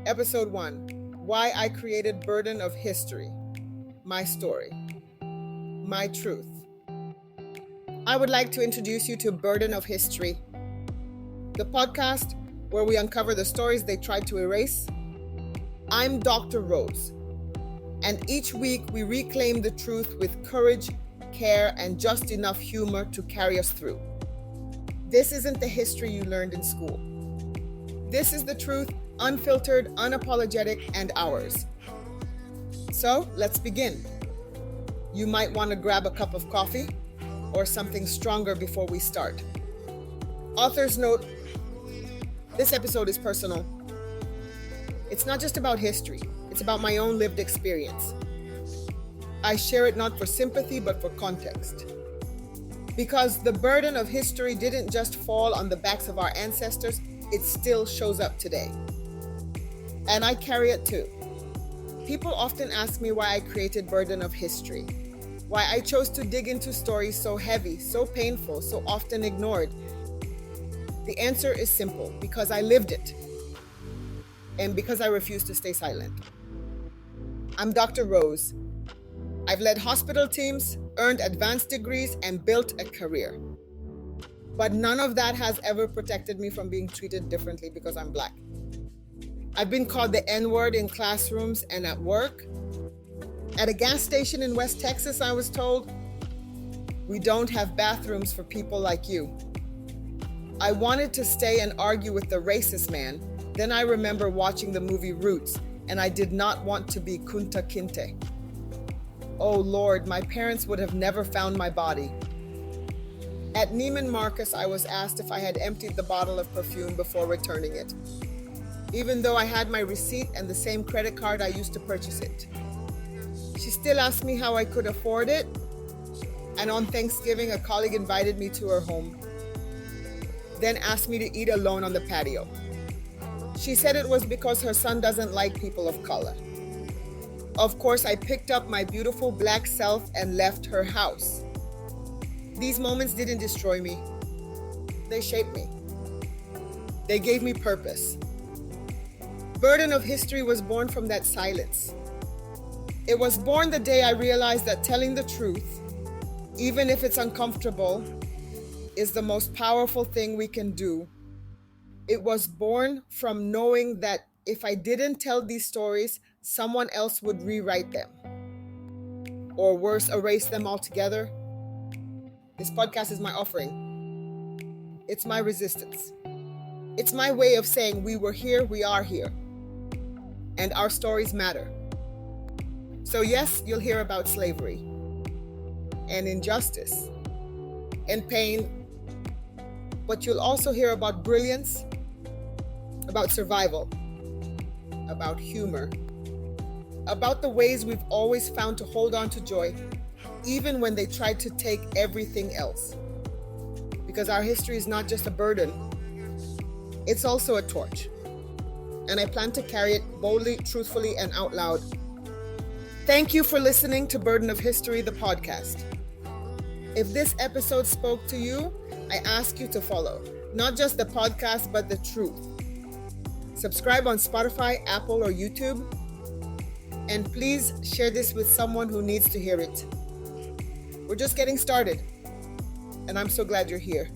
Episode 1, Why I Created Burden of History. My story. My truth. I would like to introduce you to Burden of History, the podcast where we uncover the stories they tried to erase. I'm Dr. Rose, and each week we reclaim the truth with courage, care, and just enough humor to carry us through. This isn't the history you learned in school. This is the truth, unfiltered, unapologetic, and ours. So let's begin. You might want to grab a cup of coffee or something stronger before we start. Author's note: this episode is personal. It's not just about history, it's about my own lived experience. I share it not for sympathy, but for context. Because the burden of history didn't just fall on the backs of our ancestors, it still shows up today. And I carry it too. People often ask me why I created Burden of History, why I chose to dig into stories so heavy, so painful, so often ignored. The answer is simple: because I lived it, and because I refuse to stay silent. I'm Dr. Rose. I've led hospital teams, earned advanced degrees, and built a career. But none of that has ever protected me from being treated differently because I'm Black. I've been called the N-word in classrooms and at work. At a gas station in West Texas, I was told, "We don't have bathrooms for people like you." I wanted to stay and argue with the racist man. Then I remember watching the movie Roots, and I did not want to be Kunta Kinte. Oh Lord, my parents would have never found my body. At Neiman Marcus, I was asked if I had emptied the bottle of perfume before returning it, even though I had my receipt and the same credit card I used to purchase it. She still asked me how I could afford it, and on Thanksgiving, a colleague invited me to her home, then asked me to eat alone on the patio. She said it was because her son doesn't like people of color. Of course, I picked up my beautiful Black self and left her house. These moments didn't destroy me. They shaped me. They gave me purpose. Burden of History was born from that silence. It was born the day I realized that telling the truth, even if it's uncomfortable, is the most powerful thing we can do. It was born from knowing that if I didn't tell these stories, someone else would rewrite them. Or worse, erase them altogether. This podcast is my offering. It's my resistance. It's my way of saying we were here, we are here. And our stories matter. So yes, you'll hear about slavery and injustice and pain, but you'll also hear about brilliance, about survival, about humor, about the ways we've always found to hold on to joy, even when they tried to take everything else. Because our history is not just a burden, it's also a torch. And I plan to carry it boldly, truthfully, and out loud. Thank you for listening to Burden of History, the podcast. If this episode spoke to you, I ask you to follow, not just the podcast, but the truth. Subscribe on Spotify, Apple, or YouTube. And please share this with someone who needs to hear it. We're just getting started, and I'm so glad you're here.